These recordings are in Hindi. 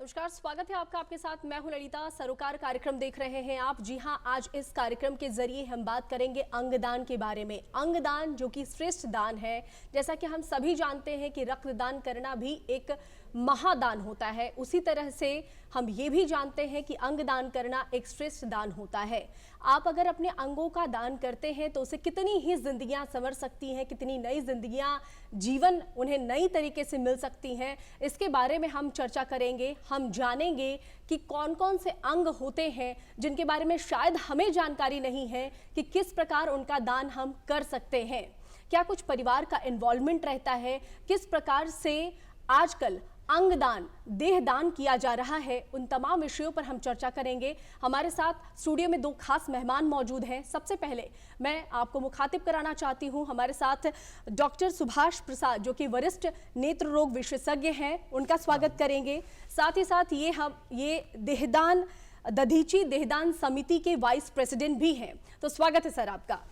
नमस्कार, स्वागत है आपका। आपके साथ मैं हूं ललिता। सरोकार कार्यक्रम देख रहे हैं आप। जी हां, आज इस कार्यक्रम के जरिए हम बात करेंगे अंगदान के बारे में। अंगदान जो कि श्रेष्ठ दान है। जैसा कि हम सभी जानते हैं कि रक्तदान करना भी एक महादान होता है, उसी तरह से हम ये भी जानते हैं कि अंगदान करना एक श्रेष्ठ दान होता है। आप अगर अपने अंगों का दान करते हैं तो उसे कितनी ही जिंदगियां संवर सकती हैं, कितनी नई जिंदगियां, जीवन उन्हें नई तरीके से मिल सकती हैं। इसके बारे में हम चर्चा करेंगे। हम जानेंगे कि कौन कौन से अंग होते हैं जिनके बारे में शायद हमें जानकारी नहीं है कि किस प्रकार उनका दान हम कर सकते हैं। क्या कुछ परिवार का इन्वॉल्वमेंट रहता है, किस प्रकार से आजकल अंगदान, देहदान किया जा रहा है, उन तमाम विषयों पर हम चर्चा करेंगे। हमारे साथ स्टूडियो में दो खास मेहमान मौजूद हैं। सबसे पहले मैं आपको मुखातिब कराना चाहती हूं हमारे साथ डॉक्टर सुभाष प्रसाद, जो कि वरिष्ठ नेत्र रोग विशेषज्ञ हैं, उनका स्वागत करेंगे। साथ ही साथ ये देहदान दधीची देहदान समिति के वाइस प्रेसिडेंट भी हैं। तो स्वागत है सर आपका।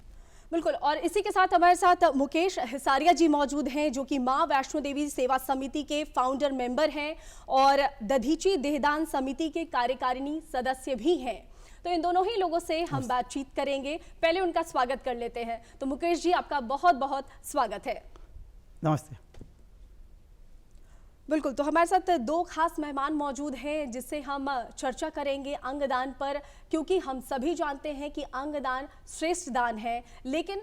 बिल्कुल। और इसी के साथ हमारे साथ मुकेश हिसारिया जी मौजूद हैं, जो कि मां वैष्णो देवी सेवा समिति के फाउंडर मेंबर हैं और दधीची देहदान समिति के कार्यकारिणी सदस्य भी हैं। तो इन दोनों ही लोगों से हम बातचीत करेंगे। पहले उनका स्वागत कर लेते हैं। तो मुकेश जी, आपका बहुत बहुत स्वागत है। नमस्ते। बिल्कुल। तो हमारे साथ दो खास मेहमान मौजूद हैं जिससे हम चर्चा करेंगे अंगदान पर, क्योंकि हम सभी जानते हैं कि अंगदान श्रेष्ठ दान है। लेकिन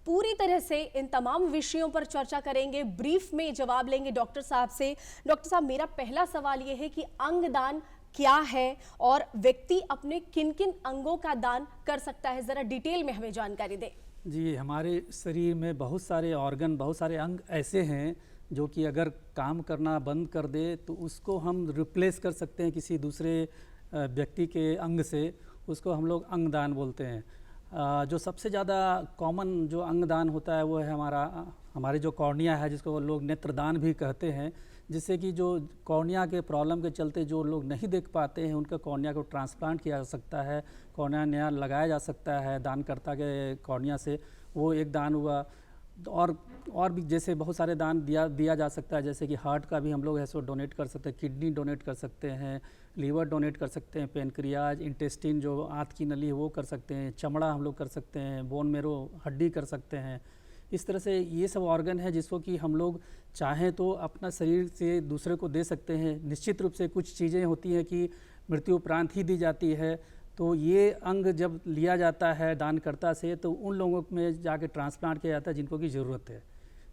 पूरी तरह से इन तमाम विषयों पर चर्चा करेंगे। ब्रीफ में जवाब लेंगे डॉक्टर साहब से। डॉक्टर साहब, मेरा पहला सवाल ये है कि अंगदान क्या है और व्यक्ति अपने किन किन अंगों का दान कर सकता है, जरा डिटेल में हमें जानकारी दें। जी, हमारे शरीर में बहुत सारे ऑर्गन, बहुत सारे अंग ऐसे हैं जो कि अगर काम करना बंद कर दे तो उसको हम रिप्लेस कर सकते हैं किसी दूसरे व्यक्ति के अंग से। उसको हम लोग अंगदान बोलते हैं। जो सबसे ज़्यादा कॉमन जो अंगदान होता है वो है हमारे जो कॉर्निया है, जिसको लोग नेत्रदान भी कहते हैं। जिससे कि जो कॉर्निया के प्रॉब्लम के चलते जो लोग नहीं देख पाते हैं, उनका कॉर्निया को ट्रांसप्लांट किया जा सकता है, कॉर्निया नया लगाया जा सकता है दानकर्ता के कॉर्निया से। वो एक दान हुआ। और भी जैसे बहुत सारे दान दिया जा सकता है, जैसे कि हार्ट का भी हम लोग ऐसे डोनेट कर सकते हैं, किडनी डोनेट कर सकते हैं, लीवर डोनेट कर सकते हैं, पेनक्रियाज, इंटेस्टिन जो आंत की नली है वो कर सकते हैं, चमड़ा हम लोग कर सकते हैं, बोन मेरो हड्डी कर सकते हैं। इस तरह से ये सब ऑर्गन है जिसको कि हम लोग चाहें तो अपना शरीर से दूसरे को दे सकते हैं। निश्चित रूप से कुछ चीज़ें होती हैं कि मृत्यु उपरांत ही दी जाती है, तो ये अंग जब लिया जाता है दानकर्ता से तो उन लोगों में जाके ट्रांसप्लांट किया जाता है जिनको की ज़रूरत है।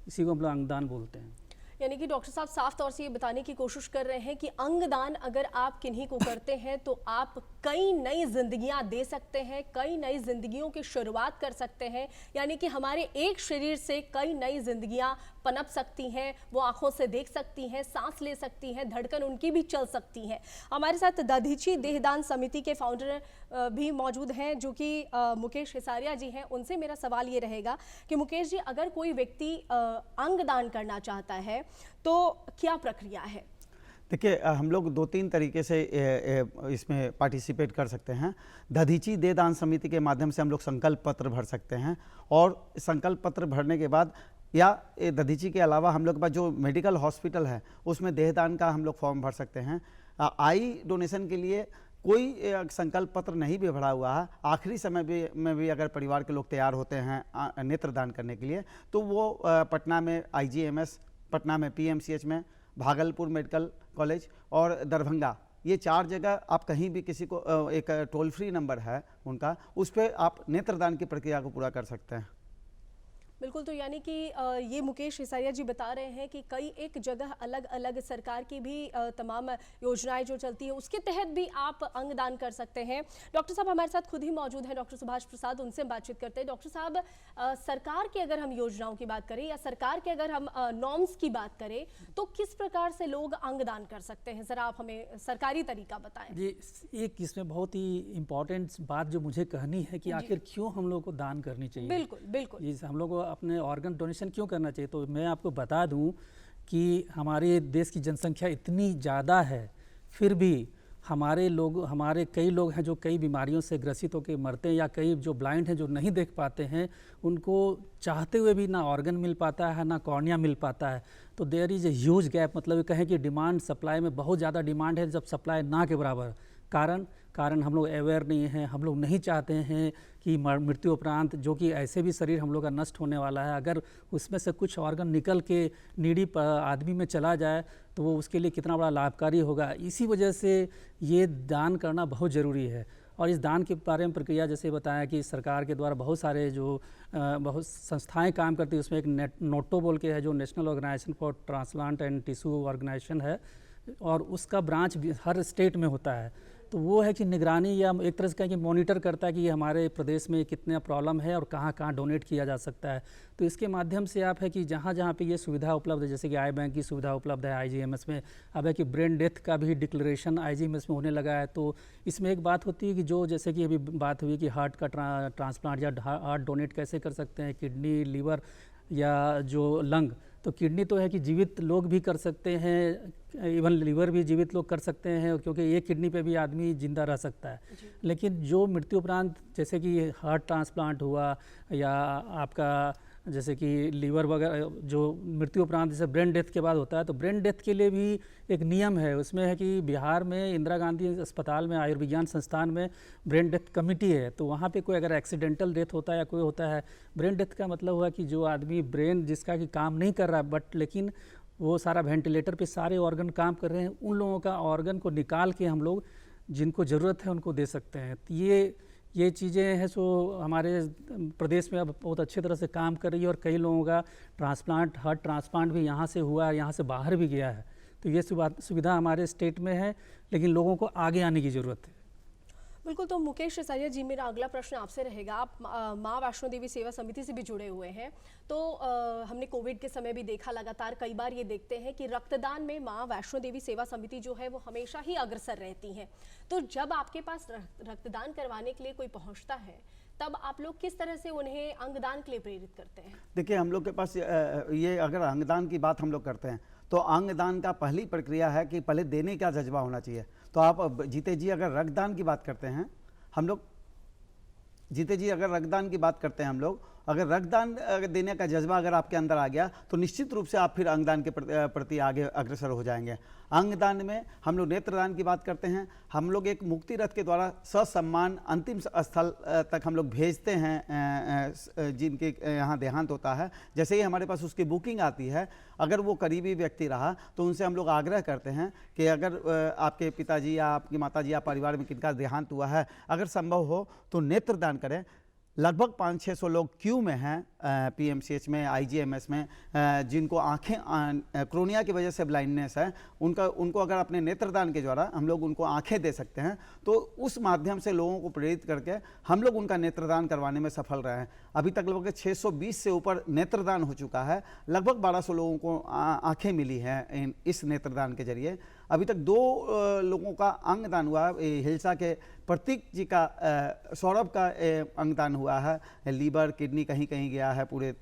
इसी को हम लोग अंगदान बोलते हैं। यानी कि डॉक्टर साहब साफ तौर से ये बताने की कोशिश कर रहे हैं कि अंगदान अगर आप किन्हीं को करते हैं तो आप कई नई जिंदगियां दे सकते हैं, कई नई जिंदगियों की शुरुआत कर सकते हैं। यानी कि हमारे एक शरीर से कई नई जिंदगियां पनप सकती हैं, वो आंखों से देख सकती हैं, सांस ले सकती हैं, धड़कन उनकी भी चल सकती हैं। हमारे साथ दधीची देहदान समिति के फाउंडर भी मौजूद हैं, जो कि मुकेश हिसारिया जी हैं। उनसे मेरा सवाल ये रहेगा कि मुकेश जी, अगर कोई व्यक्ति अंगदान करना चाहता है तो क्या प्रक्रिया है? देखिए, हम लोग 2-3 तरीके से इसमें पार्टिसिपेट कर सकते हैं। दधीची देहदान समिति के माध्यम से हम लोग संकल्प पत्र भर सकते हैं, और संकल्प पत्र भरने के बाद या दधीची के अलावा हम लोग के पास जो मेडिकल हॉस्पिटल है उसमें देहदान का हम लोग फॉर्म भर सकते हैं। आई डोनेशन के लिए कोई संकल्प पत्र नहीं भी भरा हुआ है, आखिरी समय में भी अगर परिवार के लोग तैयार होते हैं नेत्रदान करने के लिए, तो वो पटना में IGMS, पटना में PMCH में, भागलपुर मेडिकल कॉलेज और दरभंगा, ये 4 जगह आप कहीं भी किसी को एक टोल फ्री नंबर है उनका, उस पर आप नेत्रदान की प्रक्रिया को पूरा कर सकते हैं। बिल्कुल। तो यानी कि ये मुकेश हिसारिया जी बता रहे हैं कि कई एक जगह अलग अलग सरकार की भी तमाम योजनाएं जो चलती है उसके तहत भी आप अंगदान कर सकते हैं। डॉक्टर साहब हमारे साथ खुद ही मौजूद हैं, डॉक्टर सुभाष प्रसाद, उनसे हम बातचीत करते हैं। डॉक्टर साहब, सरकार की अगर हम योजनाओं की बात करें या सरकार के अगर हम नॉर्म्स की बात करें तो किस प्रकार से लोग अंगदान कर सकते हैं, जरा आप हमें सरकारी तरीका बताएं। जी, एक इसमें बहुत ही इम्पोर्टेंट बात जो मुझे कहनी है कि आखिर क्यों हम लोग को दान करनी चाहिए। बिल्कुल बिल्कुल। हम लोग को अपने ऑर्गन डोनेशन क्यों करना चाहिए, तो मैं आपको बता दूं कि हमारे देश की जनसंख्या इतनी ज़्यादा है, फिर भी हमारे कई लोग हैं जो कई बीमारियों से ग्रसित होकर मरते हैं, या कई जो ब्लाइंड हैं जो नहीं देख पाते हैं, उनको चाहते हुए भी ना ऑर्गन मिल पाता है ना कॉर्निया मिल पाता है। तो there is a huge gap, मतलब ये कहें कि डिमांड सप्लाई में बहुत ज़्यादा डिमांड है जब सप्लाई ना के बराबर। कारण हम लोग अवेयर नहीं हैं, हम लोग नहीं चाहते हैं कि मृत्यु उपरांत, जो कि ऐसे भी शरीर हम लोग का नष्ट होने वाला है, अगर उसमें से कुछ ऑर्गन निकल के नीडी आदमी में चला जाए तो वो उसके लिए कितना बड़ा लाभकारी होगा। इसी वजह से ये दान करना बहुत ज़रूरी है। और इस दान के बारे में प्रक्रिया जैसे बताया कि सरकार के द्वारा बहुत सारे जो बहुत संस्थाएं काम करती है, उसमें एक नोटो बोल के है जो national organisation for transplant and tissue organisation है, और उसका ब्रांच हर स्टेट में होता है। तो वो है कि निगरानी या एक तरह से कहें कि मॉनिटर करता है कि ये हमारे प्रदेश में कितने प्रॉब्लम है और कहाँ कहाँ डोनेट किया जा सकता है। तो इसके माध्यम से आप है कि जहाँ जहाँ पे ये सुविधा उपलब्ध है, जैसे कि आई बैंक की सुविधा उपलब्ध है आईजीएमएस में, अब है कि ब्रेन डेथ का भी डिक्लेरेशन आईजीएमएस में होने लगा है। तो इसमें एक बात होती है कि जो जैसे कि अभी बात हुई कि हार्ट का ट्रांसप्लांट या हार्ट डोनेट कैसे कर सकते हैं, किडनी, लीवर या जो लंग, तो किडनी तो है कि जीवित लोग भी कर सकते हैं, इवन लीवर भी जीवित लोग कर सकते हैं, क्योंकि एक किडनी पे भी आदमी जिंदा रह सकता है। लेकिन जो मृत्यु उपरांत जैसे कि हार्ट ट्रांसप्लांट हुआ या आपका जैसे कि लीवर वगैरह, जो मृत्यु उपरांत जैसे ब्रेन डेथ के बाद होता है, तो ब्रेन डेथ के लिए भी एक नियम है। उसमें है कि बिहार में इंदिरा गांधी अस्पताल में आयुर्विज्ञान संस्थान में ब्रेन डेथ कमेटी है। तो वहाँ पे कोई अगर एक्सीडेंटल डेथ होता है या कोई होता है, ब्रेन डेथ का मतलब हुआ कि जो आदमी ब्रेन जिसका कि काम नहीं कर रहा बट लेकिन वो सारा वेंटिलेटर पे सारे ऑर्गन काम कर रहे हैं, उन लोगों का ऑर्गन को निकाल के हम लोग जिनको ज़रूरत है उनको दे सकते हैं। तो ये चीज़ें हैं सो हमारे प्रदेश में अब बहुत अच्छी तरह से काम कर रही है, और कई लोगों का ट्रांसप्लांट, हार्ट ट्रांसप्लांट भी यहाँ से हुआ है, यहाँ से बाहर भी गया है। तो ये सुविधा हमारे स्टेट में है, लेकिन लोगों को आगे आने की ज़रूरत है। बिल्कुल। तो मुकेश सरिया जी, मेरा अगला प्रश्न आपसे रहेगा। आप माँ वैष्णो देवी सेवा समिति से भी जुड़े हुए हैं, तो हमने कोविड के समय भी देखा, लगातार कई बार ये देखते हैं कि रक्तदान में माँ वैष्णो देवी सेवा समिति जो है वो हमेशा ही अग्रसर रहती हैं। तो जब आपके पास रक्तदान करवाने के लिए कोई पहुँचता है, तब आप लोग किस तरह से उन्हें अंगदान के लिए प्रेरित करते हैं? देखिए, हम लोग के पास ये अगर अंगदान की बात हम लोग करते हैं तो अंगदान का पहली प्रक्रिया है कि पहले देने का जज्बा होना चाहिए। तो आप जीते जी अगर रक्तदान की बात करते हैं हम लोग, जीते जी अगर रक्तदान की बात करते हैं हम लोग, अगर रक्तदान देने का जज्बा अगर आपके अंदर आ गया तो निश्चित रूप से आप फिर अंगदान के प्रति आगे अग्रसर हो जाएंगे। अंगदान में हम लोग नेत्रदान की बात करते हैं, हम लोग एक मुक्ति रथ के द्वारा ससम्मान अंतिम स्थल तक हम लोग भेजते हैं जिनके यहाँ देहांत होता है। जैसे ही हमारे पास उसकी बुकिंग आती है, अगर वो करीबी व्यक्ति रहा तो उनसे हम लोग आग्रह करते हैं कि अगर आपके पिताजी या आपकी माताजी या परिवार में किनका देहांत हुआ है, अगर संभव हो तो नेत्रदान करें। लगभग 500-600 लोग क्यू में हैं पीएमसीएच में, आईजीएमएस में, जिनको आंखें क्रोनिया की वजह से ब्लाइंडनेस है, उनको अगर अपने नेत्रदान के द्वारा हम लोग उनको आंखें दे सकते हैं तो उस माध्यम से लोगों को प्रेरित करके हम लोग उनका नेत्रदान करवाने में सफल रहे हैं। अभी तक लगभग 620 से ऊपर नेत्रदान हो चुका है, लगभग 1200 लोगों को आंखें मिली हैं इस नेत्रदान के जरिए। अभी तक 2 लोगों का अंगदान हुआ है। हिलसा के प्रतीक जी का, सौरभ का अंगदान हुआ है, लीवर किडनी कहीं कहीं गया है पूरे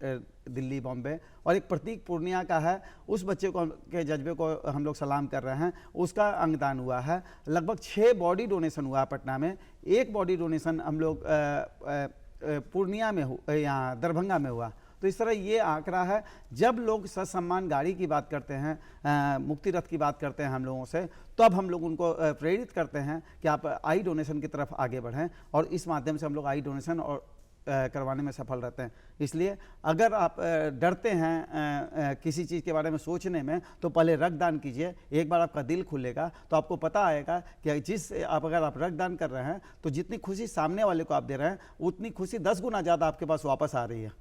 दिल्ली बॉम्बे, और एक प्रतीक पूर्णिया का है, उस बच्चे को के जज्बे को हम लोग सलाम कर रहे हैं, उसका अंगदान हुआ है। लगभग 6 बॉडी डोनेशन हुआ पटना में, 1 बॉडी डोनेशन हम लोग पूर्णिया में यहाँ दरभंगा में हुआ। तो इस तरह ये आंकड़ा है। जब लोग ससम्मान गाड़ी की बात करते हैं, मुक्ति रथ की बात करते हैं हम लोगों से, तो अब हम लोग उनको प्रेरित करते हैं कि आप आई डोनेशन की तरफ आगे बढ़ें, और इस माध्यम से हम लोग आई डोनेशन और करवाने में सफल रहते हैं। इसलिए अगर आप डरते हैं किसी चीज़ के बारे में सोचने में, तो पहले रक्तदान कीजिए। एक बार आपका दिल खुलेगा तो आपको पता आएगा कि अगर आप रक्तदान कर रहे हैं तो जितनी खुशी सामने वाले को आप दे रहे हैं, उतनी खुशी 10 गुना ज़्यादा आपके पास वापस आ रही है।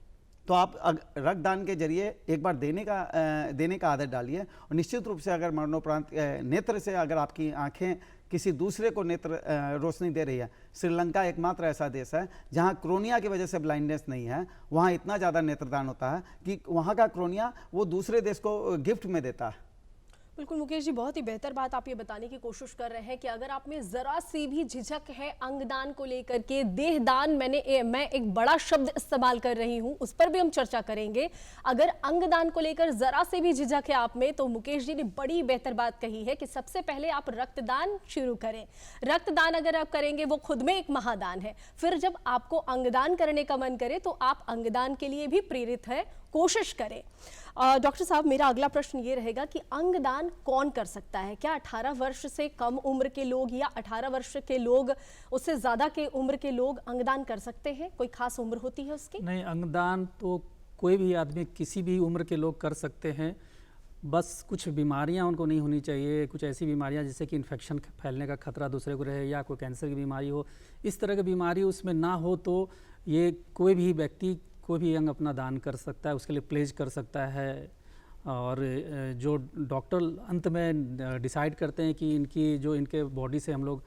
तो आप रक्तदान के जरिए एक बार देने का आदत डालिए, और निश्चित रूप से अगर मरणोपरांत नेत्र से अगर आपकी आंखें किसी दूसरे को नेत्र रोशनी दे रही है, श्रीलंका एकमात्र ऐसा देश है जहां क्रोनिया की वजह से ब्लाइंडनेस नहीं है, वहां इतना ज़्यादा नेत्रदान होता है कि वहां का क्रोनिया वो दूसरे देश को गिफ्ट में देता है। बिल्कुल मुकेश जी, बहुत ही बेहतर बात आप ये बताने की कोशिश कर रहे हैं कि अगर आप में जरा सी भी झिझक है अंगदान को लेकर के, देहदान मैं एक बड़ा शब्द इस्तेमाल कर रही हूं, उस पर भी हम चर्चा करेंगे। अगर अंगदान को लेकर जरा से भी झिझक है आप में, तो मुकेश जी ने बड़ी बेहतर बात कही है कि सबसे पहले आप रक्तदान शुरू करें। रक्तदान अगर आप करेंगे वो खुद में एक महादान है। फिर जब आपको अंगदान करने का मन करे तो आप अंगदान के लिए भी प्रेरित है, कोशिश करें। डॉक्टर साहब, मेरा अगला प्रश्न ये रहेगा कि अंगदान कौन कर सकता है? क्या 18 वर्ष से कम उम्र के लोग या 18 वर्ष के लोग, उससे ज़्यादा के उम्र के लोग अंगदान कर सकते हैं? कोई खास उम्र होती है उसकी? नहीं, अंगदान तो कोई भी आदमी, किसी भी उम्र के लोग कर सकते हैं। बस कुछ बीमारियां उनको नहीं होनी चाहिए, कुछ ऐसी बीमारियां जिससे कि इन्फेक्शन फैलने का खतरा दूसरे को रहे, या कोई कैंसर की बीमारी हो, इस तरह की बीमारी उसमें ना हो, तो ये कोई भी व्यक्ति कोई भी अंग अपना दान कर सकता है, उसके लिए प्लेज कर सकता है। और जो डॉक्टर अंत में डिसाइड करते हैं कि इनके बॉडी से हम लोग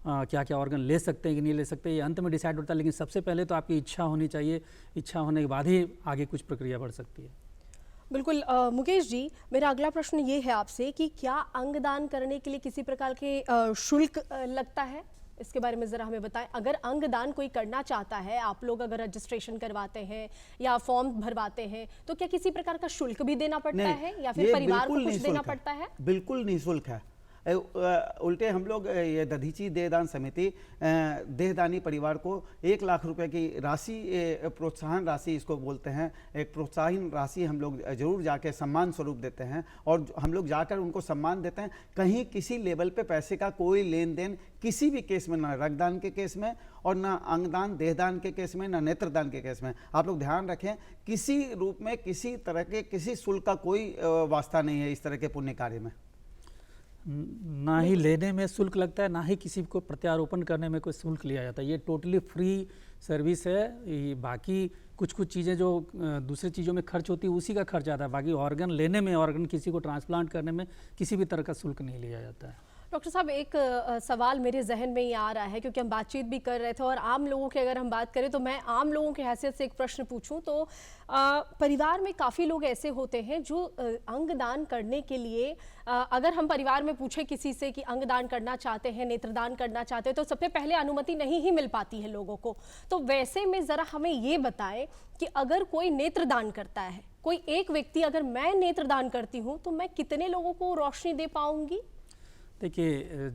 क्या क्या ऑर्गन ले सकते हैं कि नहीं ले सकते, ये अंत में डिसाइड होता है। लेकिन सबसे पहले तो आपकी इच्छा होनी चाहिए, इच्छा होने के बाद ही आगे कुछ प्रक्रिया बढ़ सकती है। बिल्कुल मुकेश जी, मेरा अगला प्रश्न ये है आपसे कि क्या अंगदान करने के लिए किसी प्रकार के शुल्क लगता है? इसके बारे में ज़रा हमें बताएं। अगर अंगदान कोई करना चाहता है, आप लोग अगर रजिस्ट्रेशन करवाते हैं या फॉर्म भरवाते हैं, तो क्या किसी प्रकार का शुल्क भी देना पड़ता है या फिर परिवार को कुछ देना पड़ता है? बिल्कुल निःशुल्क है। उल्टे हम लोग ये दधीची देहदान समिति देहदानी परिवार को 1 लाख रुपए की राशि, प्रोत्साहन राशि इसको बोलते हैं, एक प्रोत्साहन राशि हम लोग जरूर जाके सम्मान स्वरूप देते हैं। और हम लोग जाकर उनको सम्मान देते हैं। कहीं किसी लेवल पे पैसे का कोई लेन देन किसी भी केस में, ना रक्तदान के केस में और ना अंगदान देहदान के केस में, ना नेत्रदान के केस में, आप लोग ध्यान रखें, किसी रूप में किसी तरह के किसी शुल्क का कोई वास्ता नहीं है इस तरह के पुण्य कार्य में। ना ही लेने में शुल्क लगता है, ना ही किसी को प्रत्यारोपण करने में कोई शुल्क लिया जाता है। ये टोटली फ्री सर्विस है। ये बाकी कुछ चीज़ें जो दूसरी चीज़ों में खर्च होती है उसी का खर्च आता है। बाकी ऑर्गन लेने में, ऑर्गन किसी को ट्रांसप्लांट करने में किसी भी तरह का शुल्क नहीं लिया जाता है। डॉक्टर साहब, एक सवाल मेरे जहन में ये आ रहा है, क्योंकि हम बातचीत भी कर रहे थे और आम लोगों की अगर हम बात करें तो मैं आम लोगों की हैसियत से एक प्रश्न पूछूं तो परिवार में काफ़ी लोग ऐसे होते हैं जो अंगदान करने के लिए, अगर हम परिवार में पूछे किसी से कि अंगदान करना चाहते हैं, नेत्रदान करना चाहते हैं, तो सबसे पहले अनुमति नहीं ही मिल पाती है लोगों को। तो वैसे में ज़रा हमें ये बताएं कि अगर कोई नेत्रदान करता है, कोई एक व्यक्ति, अगर मैं नेत्रदान करती हूँ तो मैं कितने लोगों को रोशनी दे पाऊँगी? देखिए,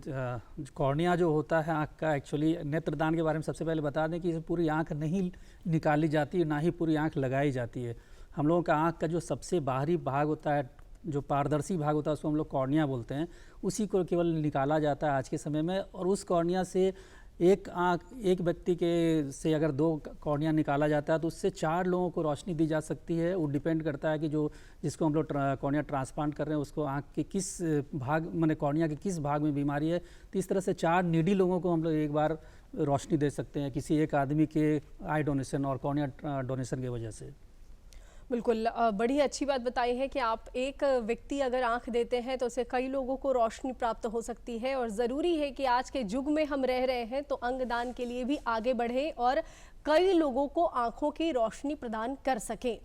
कॉर्निया जो होता है आँख का, एक्चुअली नेत्रदान के बारे में सबसे पहले बता दें कि इसे पूरी आँख नहीं निकाली जाती है, ना ही पूरी आँख लगाई जाती है। हम लोगों का आँख का जो सबसे बाहरी भाग होता है, जो पारदर्शी भाग होता है, उसको हम लोग कॉर्निया बोलते हैं, उसी को केवल निकाला जाता है आज के समय में। और उस कॉर्निया से एक व्यक्ति के से अगर 2 कॉर्निया निकाला जाता है तो उससे 4 लोगों को रोशनी दी जा सकती है। वो डिपेंड करता है कि जिसको हम लोग कॉर्निया ट्रांसप्लांट कर रहे हैं उसको आँख के किस भाग, माने कॉर्निया के किस भाग में बीमारी है। तो इस तरह से 4 नीडी लोगों को हम लोग एक बार रोशनी दे सकते हैं किसी एक आदमी के आई डोनेशन और कॉर्निया डोनेशन की वजह से। बिल्कुल, बड़ी अच्छी बात बताई है कि आप एक व्यक्ति अगर आंख देते हैं तो उससे कई लोगों को रोशनी प्राप्त हो सकती है। और ज़रूरी है कि आज के युग में हम रह रहे हैं तो अंगदान के लिए भी आगे बढ़े और कई लोगों को आंखों की रोशनी प्रदान कर सकें।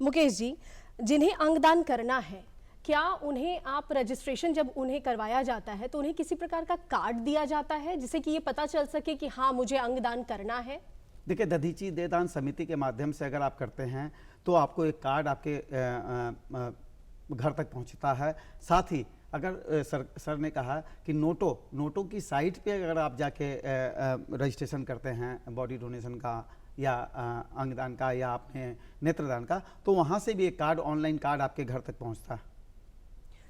मुकेश जी, जिन्हें अंगदान करना है, क्या उन्हें आप रजिस्ट्रेशन जब उन्हें करवाया जाता है तो उन्हें किसी प्रकार का कार्ड दिया जाता है जिससे कि ये पता चल सके कि हाँ, मुझे अंगदान करना है? देखिए, दधीची देहदान समिति के माध्यम से अगर आप करते हैं तो आपको एक कार्ड आपके घर तक पहुंचता है। साथ ही अगर सर ने कहा कि नोटो की साइट पे अगर आप जाके रजिस्ट्रेशन करते हैं बॉडी डोनेशन का या अंगदान का या अपने नेत्रदान का, तो वहाँ से भी एक कार्ड, ऑनलाइन कार्ड आपके घर तक पहुँचता है।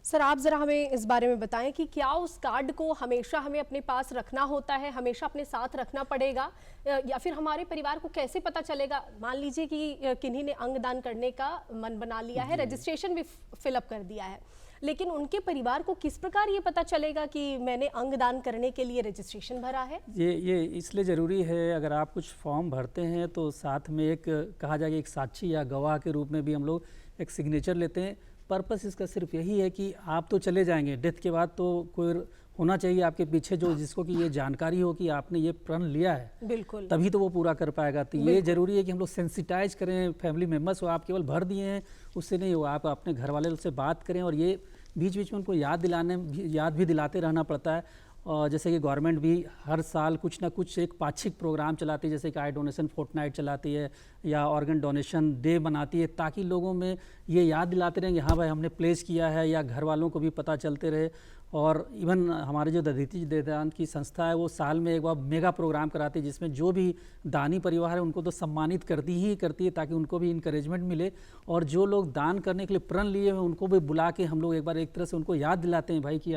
सर, आप ज़रा हमें इस बारे में बताएं कि क्या उस कार्ड को हमेशा हमें अपने पास रखना होता है, हमेशा अपने साथ रखना पड़ेगा, या फिर हमारे परिवार को कैसे पता चलेगा? मान लीजिए कि किन्हीं ने अंगदान करने का मन बना लिया है, रजिस्ट्रेशन भी फिलअप कर दिया है, लेकिन उनके परिवार को किस प्रकार ये पता चलेगा कि मैंने अंगदान करने के लिए रजिस्ट्रेशन भरा है? ये इसलिए ज़रूरी है, अगर आप कुछ फॉर्म भरते हैं तो साथ में एक कहा जाएगा एक साक्षी या गवाह के रूप में भी हम लोग एक सिग्नेचर लेते हैं। पर्पस इसका सिर्फ यही है कि आप तो चले जाएंगे, डेथ के बाद तो कोई होना चाहिए आपके पीछे जो जिसको कि ये जानकारी हो कि आपने ये प्रण लिया है, बिल्कुल, तभी तो वो पूरा कर पाएगा। तो ये जरूरी है कि हम लोग सेंसिटाइज करें फैमिली मेम्बर्स को। आप केवल भर दिए हैं उससे नहीं हो, आप अपने घर वाले से बात करें और ये बीच बीच में उनको याद भी दिलाते रहना पड़ता है। और जैसे कि गवर्नमेंट भी हर साल कुछ ना कुछ एक पाक्षिक प्रोग्राम चलाती है, जैसे कि आई डोनेशन फोर्टनाइट चलाती है या ऑर्गन डोनेशन डे बनाती है, ताकि लोगों में ये याद दिलाते रहें कि हाँ भाई हमने प्लेस किया है, या घर वालों को भी पता चलते रहे। और इवन हमारे जो दधीचि देदान की संस्था है वो साल में एक बार मेगा प्रोग्राम कराती है, जिसमें जो भी दानी परिवार है उनको तो सम्मानित करती है, ताकि उनको भी इंकरेजमेंट मिले। और जो लोग दान करने के लिए प्रण लिए हैं उनको भी बुला के हम लोग एक बार एक तरह से उनको याद दिलाते हैं भाई कि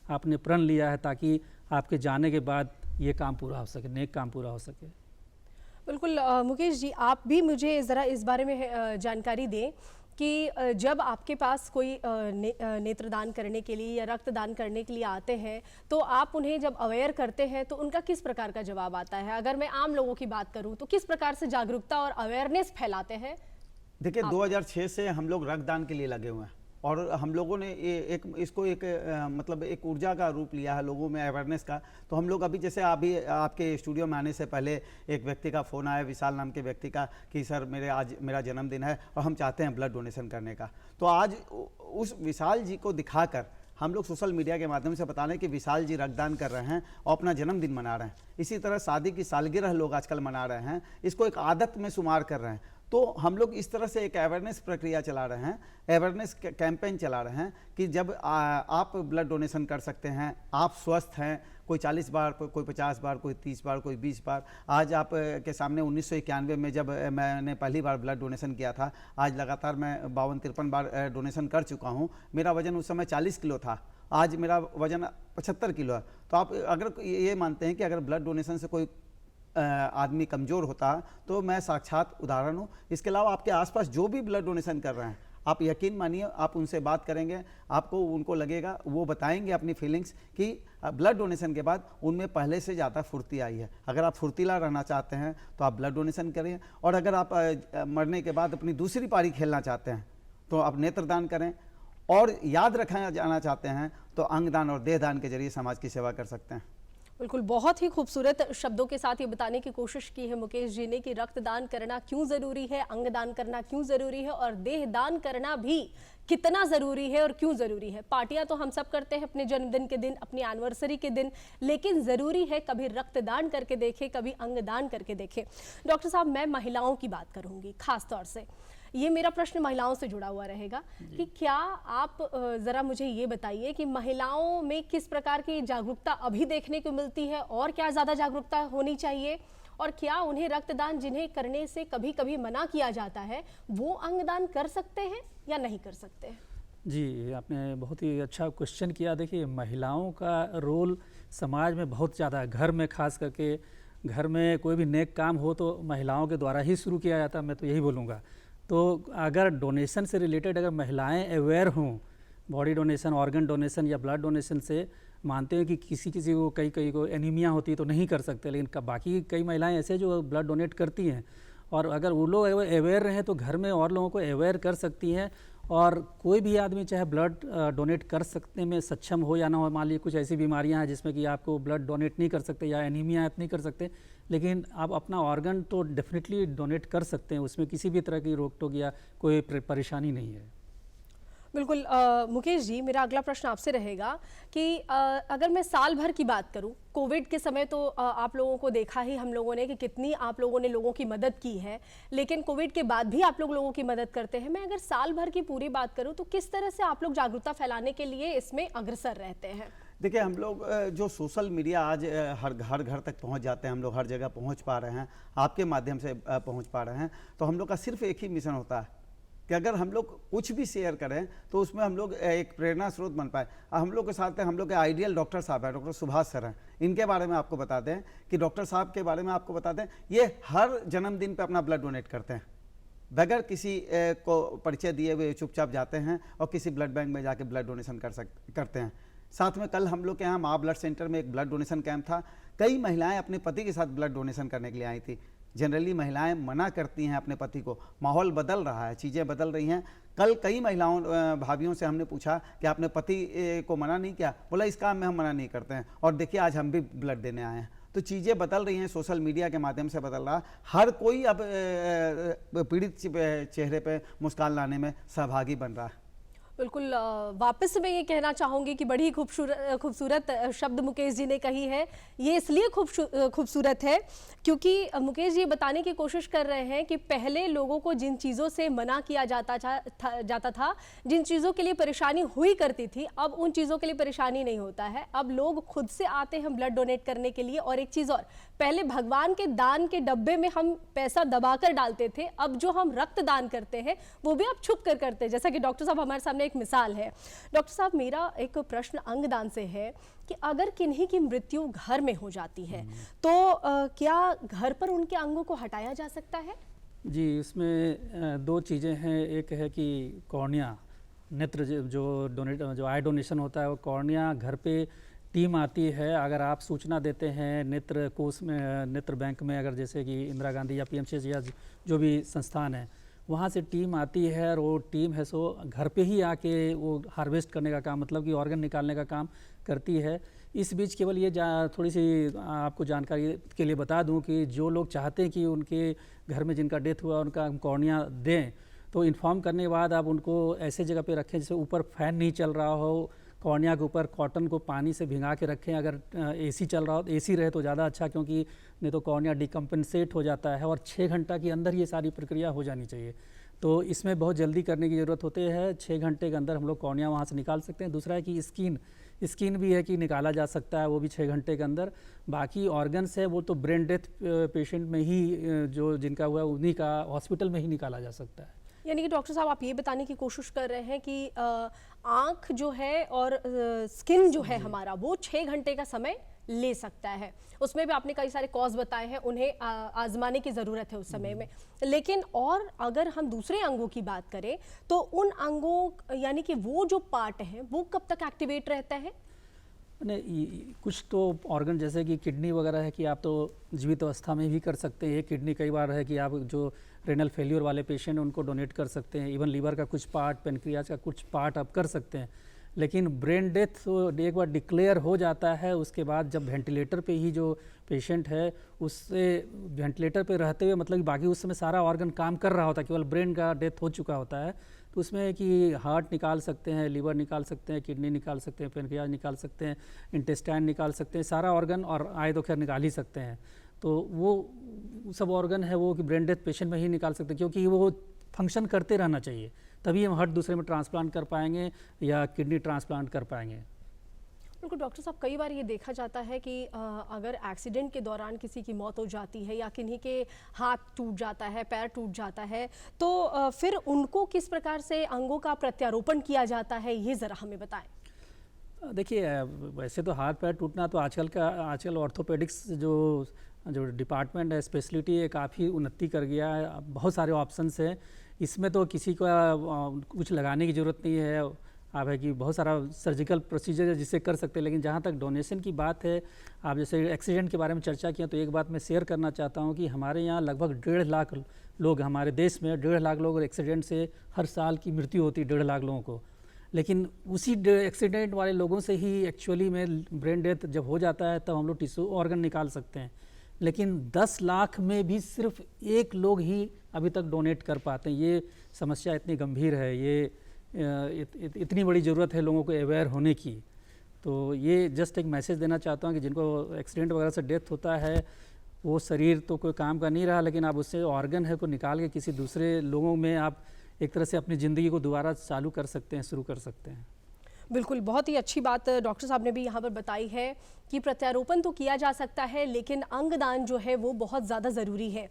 आपने प्रण लिया है, ताकि आपके जाने के बाद ये काम पूरा हो सके, नेक काम पूरा हो सके। बिल्कुल मुकेश जी, आप भी मुझे ज़रा इस बारे में जानकारी दें कि जब आपके पास कोई नेत्रदान करने के लिए या रक्तदान करने के लिए आते हैं, तो आप उन्हें जब अवेयर करते हैं तो उनका किस प्रकार का जवाब आता है? अगर मैं आम लोगों की बात करूं तो किस प्रकार से जागरूकता और अवेयरनेस फैलाते हैं? देखिए 2006 से हम लोग रक्तदान के लिए लगे हुए हैं, और हम लोगों ने इसको मतलब एक ऊर्जा का रूप लिया है लोगों में, अवेयरनेस का। तो हम लोग अभी जैसे अभी आपके स्टूडियो में आने से पहले एक व्यक्ति का फ़ोन आया, विशाल नाम के व्यक्ति का, कि सर आज मेरा जन्मदिन है और हम चाहते हैं ब्लड डोनेशन करने का। तो आज उस विशाल जी को दिखाकर हम लोग सोशल मीडिया के माध्यम से बता रहे हैं कि विशाल जी रक्तदान कर रहे हैं और अपना जन्मदिन मना रहे हैं। इसी तरह शादी की सालगिरह लोग आजकल मना रहे हैं, इसको एक आदत में शुमार कर रहे हैं। तो हम लोग इस तरह से एक अवेयरनेस प्रक्रिया चला रहे हैं, अवेयरनेस कैंपेन चला रहे हैं कि जब आप ब्लड डोनेशन कर सकते हैं, आप स्वस्थ हैं, कोई 40 बार, कोई 50 बार, कोई 30 बार, कोई 20 बार। आज आप के सामने 1991 में जब मैंने पहली बार ब्लड डोनेशन किया था, आज लगातार मैं 52-53 बार डोनेशन कर चुका हूँ। मेरा वजन उस समय 40 किलो था, आज मेरा वजन 75 किलो है। तो आप अगर ये मानते हैं कि अगर ब्लड डोनेशन से कोई आदमी कमज़ोर होता तो मैं साक्षात उदाहरण हूँ। इसके अलावा आपके आसपास जो भी ब्लड डोनेशन कर रहे हैं, आप यकीन मानिए, आप उनसे बात करेंगे, आपको उनको लगेगा, वो बताएंगे अपनी फीलिंग्स कि ब्लड डोनेशन के बाद उनमें पहले से ज़्यादा फुर्ती आई है। अगर आप फुर्तीला रहना चाहते हैं तो आप ब्लड डोनेशन करें, और अगर आप मरने के बाद अपनी दूसरी पारी खेलना चाहते हैं तो आप नेत्रदान करें, और याद रखा जाना चाहते हैं तो अंगदान और देहदान के जरिए समाज की सेवा कर सकते हैं। बिल्कुल, बहुत ही खूबसूरत शब्दों के साथ ये बताने की कोशिश की है मुकेश जी ने कि रक्तदान करना क्यों ज़रूरी है, अंगदान करना क्यों ज़रूरी है, और देहदान करना भी कितना ज़रूरी है और क्यों ज़रूरी है। पार्टियां तो हम सब करते हैं अपने जन्मदिन के दिन, अपनी एनिवर्सरी के दिन, लेकिन ज़रूरी है कभी रक्तदान करके देखें, कभी अंगदान करके देखें। डॉक्टर साहब, मैं महिलाओं की बात करूँगी खास तौर से, ये मेरा प्रश्न महिलाओं से जुड़ा हुआ रहेगा कि क्या आप ज़रा मुझे ये बताइए कि महिलाओं में किस प्रकार की जागरूकता अभी देखने को मिलती है, और क्या ज़्यादा जागरूकता होनी चाहिए, और क्या उन्हें रक्तदान जिन्हें करने से कभी कभी मना किया जाता है वो अंगदान कर सकते हैं या नहीं कर सकते हैं? जी, आपने बहुत ही अच्छा क्वेश्चन किया। देखिए, महिलाओं का रोल समाज में बहुत ज़्यादा है। घर में खास करके, घर में कोई भी नेक काम हो तो महिलाओं के द्वारा ही शुरू किया जाता है, मैं तो यही बोलूँगा। तो अगर डोनेशन से रिलेटेड अगर महिलाएं अवेयर हों, बॉडी डोनेशन, ऑर्गन डोनेशन या ब्लड डोनेशन से, मानते हैं कि किसी को कई को एनीमिया होती है तो नहीं कर सकते, लेकिन बाकी कई महिलाएं ऐसे जो ब्लड डोनेट करती हैं, और अगर वो लोग अवेयर रहें तो घर में और लोगों को अवेयर कर सकती हैं। और कोई भी आदमी चाहे ब्लड डोनेट कर सकने में सक्षम हो या ना हो, मान लीजिए कुछ ऐसी बीमारियां हैं जिसमें कि आपको ब्लड डोनेट नहीं कर सकते या एनीमिया नहीं कर सकते, लेकिन आप अपना ऑर्गन तो डेफिनेटली डोनेट कर सकते हैं, उसमें किसी भी तरह की रोक टोक या कोई परेशानी नहीं है। बिल्कुल मुकेश जी, मेरा अगला प्रश्न आपसे रहेगा कि अगर मैं साल भर की बात करूं, कोविड के समय तो आप लोगों को देखा ही हम लोगों ने कि कितनी आप लोगों ने लोगों की मदद की है, लेकिन कोविड के बाद भी आप लोगों की मदद करते हैं। मैं अगर साल भर की पूरी बात करूं तो किस तरह से आप लोग जागरूकता फैलाने के लिए इसमें अग्रसर रहते हैं? देखिए, हम लोग जो सोशल मीडिया आज हर घर तक पहुंच जाते हैं, हम लोग हर जगह पहुंच पा रहे हैं, आपके माध्यम से पहुंच पा रहे हैं। तो हम लोग का सिर्फ एक ही मिशन होता है कि अगर हम लोग कुछ भी शेयर करें तो उसमें हम लोग एक प्रेरणा स्रोत बन पाए। हम लोग के साथ हम लोग के आइडियल डॉक्टर साहब हैं, डॉक्टर सुभाष सर हैं। इनके बारे में आपको बता दें कि डॉक्टर साहब के बारे में आपको बता दें, ये हर जन्मदिन पे अपना ब्लड डोनेट करते हैं, बगैर किसी को परिचय दिए हुए चुपचाप जाते हैं और किसी ब्लड बैंक में जाके ब्लड डोनेशन करते हैं। साथ में कल हम लोग के यहाँ माँ ब्लड सेंटर में एक ब्लड डोनेशन कैंप था। कई महिलाएं अपने पति के साथ ब्लड डोनेशन करने के लिए आई थी। जनरली महिलाएं मना करती हैं अपने पति को, माहौल बदल रहा है, चीज़ें बदल रही हैं। कल कई महिलाओं भाभियों से हमने पूछा कि आपने पति को मना नहीं किया, बोला इस काम में हम मना नहीं करते हैं, और देखिए आज हम भी ब्लड देने आए हैं। तो चीज़ें बदल रही हैं, सोशल मीडिया के माध्यम से बदल रहा। हर कोई अब पीड़ित चेहरे पे मुस्कान लाने में सहभागी बन रहा है। बिल्कुल वापस मैं ये कहना चाहूँगी कि बड़ी खूबसूरत शब्द मुकेश जी ने कही है। ये इसलिए खूबसूरत है क्योंकि मुकेश जी बताने की कोशिश कर रहे हैं कि पहले लोगों को जिन चीज़ों से मना किया जाता था, जिन चीज़ों के लिए परेशानी हुई करती थी, अब उन चीज़ों के लिए परेशानी नहीं होता है। अब लोग खुद से आते हैं ब्लड डोनेट करने के लिए। और एक चीज़ और, पहले भगवान के दान के डब्बे में हम पैसा दबाकर डालते थे, अब जो हम रक्त दान करते हैं वो भी आप छुप कर करते हैं, जैसा कि डॉक्टर साहब हमारे सामने एक मिसाल है। डॉक्टर साहब, मेरा एक प्रश्न अंगदान से है कि अगर किन्हीं की मृत्यु घर में हो जाती है तो क्या घर पर उनके अंगों को हटाया जा सकता है? जी, इसमें दो चीज़ें हैं। एक है कि कॉर्निया, नेत्र जो आई डोनेशन होता है, वो कॉर्निया घर पे टीम आती है। अगर आप सूचना देते हैं नेत्र कोष में, नेत्र बैंक में, अगर जैसे कि इंदिरा गांधी या पीएमसीएच या जो भी संस्थान है, वहाँ से टीम आती है और वो टीम है सो घर पे ही आके वो हार्वेस्ट करने का काम, मतलब कि ऑर्गन निकालने का काम करती है। इस बीच केवल ये थोड़ी सी आपको जानकारी के लिए बता दूं कि जो लोग चाहते हैं कि उनके घर में जिनका डेथ हुआ उनका हम कॉर्निया दें, तो इन्फॉर्म करने के बाद आप उनको ऐसे जगह पे रखें जिससे ऊपर फैन नहीं चल रहा हो। कॉर्निया के ऊपर कॉटन को पानी से भिंगा के रखें। अगर एसी चल रहा हो, एसी रहे तो ज़्यादा अच्छा, क्योंकि नहीं तो कॉर्निया डिकम्पनसेट हो जाता है। और 6 घंटा के अंदर ये सारी प्रक्रिया हो जानी चाहिए। तो इसमें बहुत जल्दी करने की ज़रूरत होती है। 6 घंटे के अंदर हम लोग कॉर्निया वहाँ से निकाल सकते हैं। दूसरा है कि स्किन भी है कि निकाला जा सकता है, वो भी 6 घंटे के अंदर। बाकी ऑर्गन्स है वो तो ब्रेन डेथ पेशेंट में ही जो जिनका हुआ है उन्हीं का हॉस्पिटल में ही निकाला जा सकता है। यानी कि डॉक्टर साहब आप ये बताने की कोशिश कर रहे हैं कि आँख जो है और स्किन जो है हमारा, वो 6 घंटे का समय ले सकता है। उसमें भी आपने कई सारे कॉज बताए हैं, उन्हें आजमाने की ज़रूरत है उस समय में। लेकिन और अगर हम दूसरे अंगों की बात करें तो उन अंगों यानी कि वो जो पार्ट हैं वो कब तक एक्टिवेट रहता है? नहीं, कुछ तो ऑर्गन जैसे कि किडनी वगैरह है कि आप तो जीवित अवस्था में भी कर सकते हैं। किडनी कई बार है कि आप जो रेनल फेल्योर वाले पेशेंट उनको डोनेट कर सकते हैं। इवन लीवर का कुछ पार्ट, पेनक्रियाज का कुछ पार्ट आप कर सकते हैं। लेकिन ब्रेन डेथ तो एक बार डिक्लेयर हो जाता है, उसके बाद जब वेंटिलेटर पे ही जो पेशेंट है उससे वेंटिलेटर पे रहते हुए, मतलब कि बाकी उस समय सारा ऑर्गन काम कर रहा होता है, केवल ब्रेन का डेथ हो चुका होता है। तो उसमें कि हार्ट निकाल सकते हैं, लीवर निकाल सकते हैं, किडनी निकाल सकते हैं, पेनक्रियाज निकाल सकते हैं, इंटेस्टाइन निकाल सकते हैं, सारा ऑर्गन, और आए तो खैर निकाल ही सकते हैं। तो वो सब ऑर्गन है वो कि ब्रेन डेथ पेशेंट में ही निकाल सकते हैं, क्योंकि वो फंक्शन करते रहना चाहिए, तभी हम हार्ट दूसरे में ट्रांसप्लांट कर पाएंगे या किडनी ट्रांसप्लांट कर पाएंगे। बिल्कुल डॉक्टर साहब, कई बार ये देखा जाता है कि अगर एक्सीडेंट के दौरान किसी की मौत हो जाती है या किन्हीं के हाथ टूट जाता है, पैर टूट जाता है, तो फिर उनको किस प्रकार से अंगों का प्रत्यारोपण किया जाता है, ये ज़रा हमें बताएं। देखिए, वैसे तो हाथ पैर टूटना तो आजकल ऑर्थोपेडिक्स जो डिपार्टमेंट है, स्पेशलिटी है, काफ़ी उन्नति कर गया है। बहुत सारे ऑप्शंस हैं, इसमें तो किसी का कुछ लगाने की ज़रूरत नहीं है। आप है कि बहुत सारा सर्जिकल प्रोसीजर है जिसे कर सकते हैं। लेकिन जहाँ तक डोनेशन की बात है, आप जैसे एक्सीडेंट के बारे में चर्चा किया, तो एक बात मैं शेयर करना चाहता हूँ कि हमारे यहाँ लगभग 1.5 लाख लोग, हमारे देश में 1.5 लाख लोग एक्सीडेंट से हर साल की मृत्यु होती है, 1.5 लाख लोगों को। लेकिन उसी एक्सीडेंट वाले लोगों से ही एक्चुअली में ब्रेन डेथ जब हो जाता है तब हम लोग टिश्यू ऑर्गन निकाल सकते हैं। लेकिन 10 लाख में भी सिर्फ 1 लोग ही अभी तक डोनेट कर पाते हैं। ये समस्या इतनी गंभीर है, ये इतनी बड़ी ज़रूरत है लोगों को अवेयर होने की। तो ये जस्ट एक मैसेज देना चाहता हूँ कि जिनको एक्सीडेंट वगैरह से डेथ होता है, वो शरीर तो कोई काम का नहीं रहा, लेकिन आप उससे ऑर्गन है को निकाल के किसी दूसरे लोगों में आप एक तरह से अपनी ज़िंदगी को दोबारा चालू कर सकते हैं, शुरू कर सकते हैं। बिल्कुल, बहुत ही अच्छी बात डॉक्टर साहब ने भी यहाँ पर बताई है कि प्रत्यारोपण तो किया जा सकता है, लेकिन अंगदान जो है वो बहुत ज़्यादा ज़रूरी है।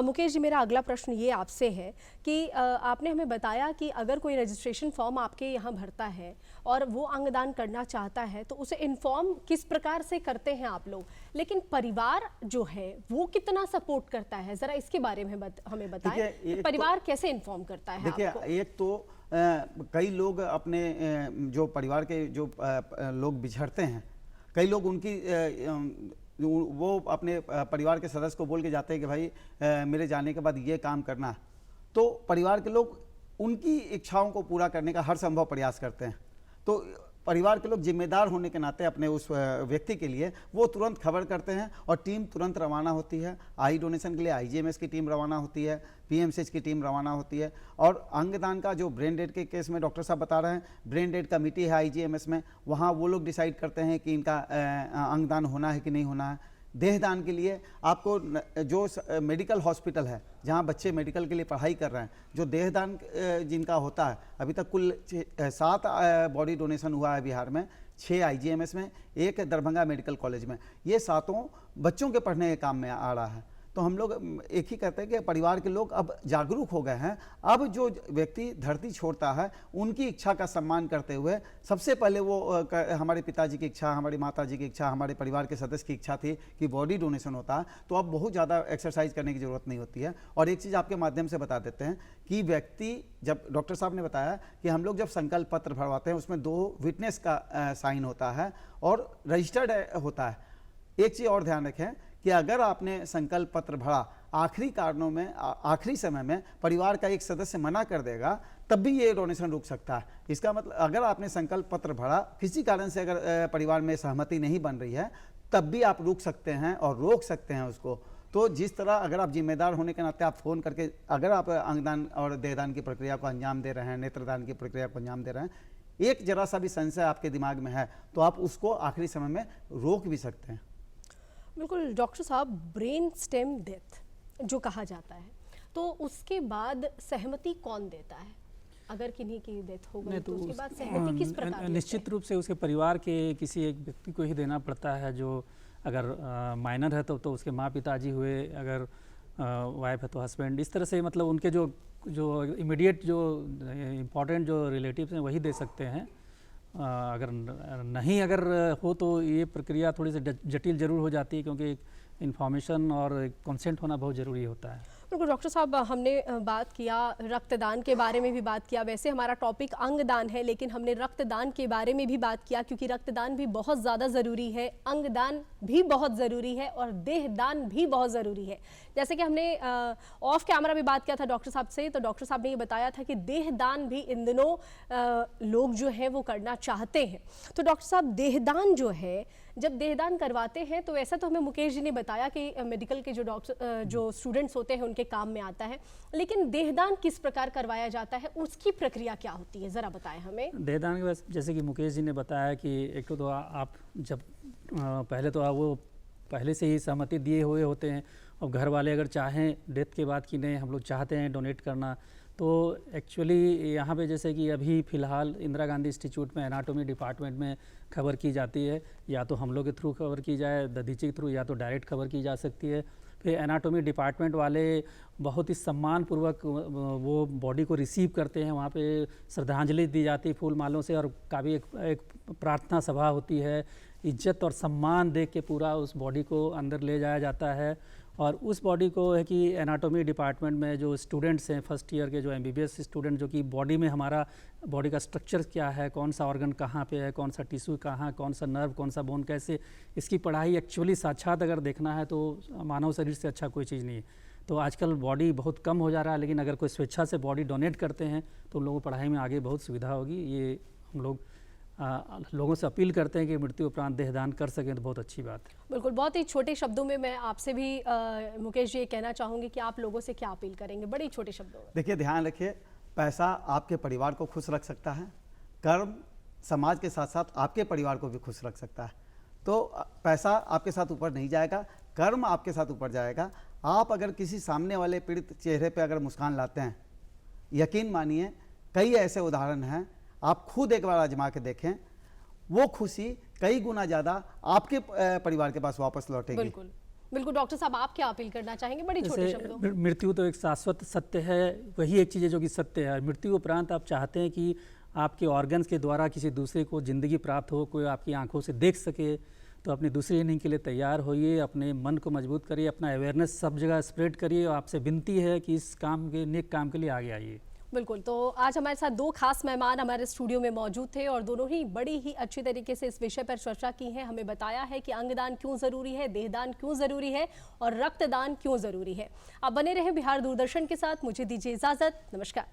मुकेश जी, मेरा अगला प्रश्न ये आपसे है कि आपने हमें बताया कि अगर कोई रजिस्ट्रेशन फॉर्म आपके यहाँ भरता है और वो अंगदान करना चाहता है तो उसे इन्फॉर्म किस प्रकार से करते हैं आप लोग, लेकिन परिवार जो है वो कितना सपोर्ट करता है, ज़रा इसके बारे में हमें बताएं। परिवार कैसे इन्फॉर्म करता है? देखिए, एक तो कई लोग अपने जो परिवार के जो लोग बिछड़ते हैं, कई लोग उनकी वो अपने परिवार के सदस्य को बोल के जाते हैं कि भाई मेरे जाने के बाद ये काम करना। तो परिवार के लोग उनकी इच्छाओं को पूरा करने का हर संभव प्रयास करते हैं। तो परिवार के लोग जिम्मेदार होने के नाते अपने उस व्यक्ति के लिए वो तुरंत खबर करते हैं और टीम तुरंत रवाना होती है। आई डोनेशन के लिए आईजीएमएस की टीम रवाना होती है, पीएमसीएच की टीम रवाना होती है। और अंगदान का जो ब्रेन डेड के केस में डॉक्टर साहब बता रहे हैं, ब्रेन डेड कमेटी है आईजीएमएस में, वहाँ वो लोग डिसाइड करते हैं कि इनका अंगदान होना है कि नहीं होना है। देहदान के लिए आपको जो मेडिकल हॉस्पिटल है जहाँ बच्चे मेडिकल के लिए पढ़ाई कर रहे हैं, जो देहदान जिनका होता है, अभी तक कुल 7 बॉडी डोनेशन हुआ है बिहार में, 6 आईजीएमएस में, 1 दरभंगा मेडिकल कॉलेज में। ये 7 बच्चों के पढ़ने के काम में आ रहा है। तो हम लोग एक ही कहते हैं कि परिवार के लोग अब जागरूक हो गए हैं। अब जो व्यक्ति धरती छोड़ता है उनकी इच्छा का सम्मान करते हुए सबसे पहले वो हमारे पिताजी की इच्छा, हमारी माताजी की इच्छा, हमारे परिवार के सदस्य की इच्छा थी कि बॉडी डोनेशन होता है, तो अब बहुत ज़्यादा एक्सरसाइज करने की ज़रूरत नहीं होती है। और एक चीज़ आपके माध्यम से बता देते हैं कि व्यक्ति, जब डॉक्टर साहब ने बताया कि हम लोग जब संकल्प पत्र भरवाते हैं उसमें 2 विटनेस का साइन होता है और रजिस्टर्ड होता है। एक चीज़ और ध्यान रखें कि अगर आपने संकल्प पत्र भरा, आखिरी कारणों में, आखिरी समय में परिवार का एक सदस्य मना कर देगा, तब भी ये डोनेशन रुक सकता है। इसका मतलब अगर आपने संकल्प पत्र भरा, किसी कारण से अगर परिवार में सहमति नहीं बन रही है, तब भी आप रुक सकते हैं और रोक सकते हैं उसको। तो जिस तरह अगर आप जिम्मेदार होने के नाते आप फ़ोन करके अगर आप अंगदान और देहदान की प्रक्रिया को अंजाम दे रहे हैं, नेत्रदान की प्रक्रिया को अंजाम दे रहे हैं, एक जरा सा भी संशय आपके दिमाग में है तो आप उसको आखिरी समय में रोक भी सकते हैं। बिल्कुल डॉक्टर साहब, ब्रेन स्टेम डेथ जो कहा जाता है, तो उसके बाद सहमति कौन देता है? अगर किन्हीं की डेथ हो गई तो उसके बाद सहमति किस प्रकार? निश्चित रूप से उसके परिवार के किसी एक व्यक्ति को ही देना पड़ता है। जो अगर माइनर है तो उसके माँ पिताजी हुए, अगर वाइफ है तो हस्बैंड, इस तरह से मतलब उनके जो इमीडिएट जो इम्पोर्टेंट जो रिलेटिव्स हैं वही दे सकते हैं। अगर नहीं अगर हो तो ये प्रक्रिया थोड़ी सी जटिल जरूर हो जाती है, क्योंकि इन्फॉर्मेशन और कंसेंट होना बहुत ज़रूरी होता है। बिल्कुल डॉक्टर साहब, हमने बात किया रक्तदान के बारे में भी बात किया। वैसे हमारा टॉपिक अंगदान है, लेकिन हमने रक्तदान के बारे में भी बात किया क्योंकि रक्तदान भी बहुत ज़्यादा ज़रूरी है, अंगदान भी बहुत ज़रूरी है और देहदान भी बहुत ज़रूरी है। जैसे कि हमने ऑफ कैमरा भी बात किया था डॉक्टर साहब से, तो डॉक्टर साहब ने ये बताया था कि देहदान भी इन दिनों लोग जो हैं वो करना चाहते हैं। तो डॉक्टर साहब, देहदान जो है, जब देहदान करवाते हैं तो ऐसा तो हमें मुकेश जी ने बताया कि मेडिकल के जो स्टूडेंट्स होते हैं उनके काम में आता है, लेकिन देहदान किस प्रकार करवाया जाता है, उसकी प्रक्रिया क्या होती है, ज़रा बताएं हमें। देहदान के बाद जैसे कि मुकेश जी ने बताया कि एक तो आप जब पहले तो वो पहले से ही सहमति दिए हुए होते हैं, और घर वाले अगर चाहें डेथ के बाद कि नहीं हम लोग चाहते हैं डोनेट करना, तो एक्चुअली यहाँ पे जैसे कि अभी फ़िलहाल इंदिरा गांधी इंस्टीट्यूट में एनाटॉमी डिपार्टमेंट में खबर की जाती है, या तो हम लोग के थ्रू खबर की जाए दधीची के थ्रू, या तो डायरेक्ट खबर की जा सकती है। फिर एनाटॉमी डिपार्टमेंट वाले बहुत ही सम्मानपूर्वक वो बॉडी को रिसीव करते हैं, वहाँ पे श्रद्धांजलि दी जाती है फूल मालों से, और काफ़ी एक प्रार्थना सभा होती है, इज्जत और सम्मान दे के पूरा उस बॉडी को अंदर ले जाया जाता है। और उस बॉडी को है कि एनाटॉमी डिपार्टमेंट में जो स्टूडेंट्स हैं फर्स्ट ईयर के, जो एमबीबीएस स्टूडेंट, जो कि बॉडी में हमारा बॉडी का स्ट्रक्चर क्या है, कौन सा ऑर्गन कहाँ पे है, कौन सा टिश्यू कहाँ, कौन सा नर्व, कौन सा बोन, कैसे, इसकी पढ़ाई एक्चुअली साक्षात अगर देखना है तो मानव शरीर से अच्छा कोई चीज़ नहीं है। तो आजकल बॉडी बहुत कम हो जा रहा है, लेकिन अगर कोई स्वेच्छा से बॉडी डोनेट करते हैं तो उन लोगों को पढ़ाई में आगे बहुत सुविधा होगी। ये हम लोग लोगों से अपील करते हैं कि मृत्यु उपरांत देहदान कर सकें तो बहुत अच्छी बात है। बिल्कुल, बहुत ही छोटे शब्दों में मैं आपसे भी मुकेश जी ये कहना चाहूँगी कि आप लोगों से क्या अपील करेंगे, बड़े ही छोटे शब्दों में। देखिए, ध्यान रखिए, पैसा आपके परिवार को खुश रख सकता है, कर्म समाज के साथ साथ आपके परिवार को भी खुश रख सकता है। तो पैसा आपके साथ ऊपर नहीं जाएगा, कर्म आपके साथ ऊपर जाएगा। आप अगर किसी सामने वाले पीड़ित चेहरे पर अगर मुस्कान लाते हैं, यकीन मानिए कई ऐसे उदाहरण हैं, आप खुद एक बार आजमा के देखें, वो खुशी कई गुना ज़्यादा आपके परिवार के पास वापस लौटेगी। बिल्कुल बिल्कुल। डॉक्टर साहब, आप क्या अपील करना चाहेंगे, बड़ी छोटे शब्दों में? मृत्यु तो एक शाश्वत सत्य है, वही एक चीज़ है जो कि सत्य है। मृत्यु उपरांत आप चाहते हैं कि आपके ऑर्गन्स के द्वारा किसी दूसरे को ज़िंदगी प्राप्त हो, कोई आपकी आंखों से देख सके, तो अपनी दूसरी इनिंग के लिए तैयार होइए, अपने मन को मजबूत करिए, अपना अवेयरनेस सब जगह स्प्रेड करिए, और आपसे विनती है कि इस काम के नेक काम के लिए आगे आइए। बिल्कुल। तो आज हमारे साथ 2 खास मेहमान हमारे स्टूडियो में मौजूद थे और दोनों ही बड़ी ही अच्छी तरीके से इस विषय पर चर्चा की है। हमें बताया है कि अंगदान क्यों ज़रूरी है, देहदान क्यों ज़रूरी है और रक्तदान क्यों ज़रूरी है। आप बने रहें बिहार दूरदर्शन के साथ। मुझे दीजिए इजाज़त। नमस्कार।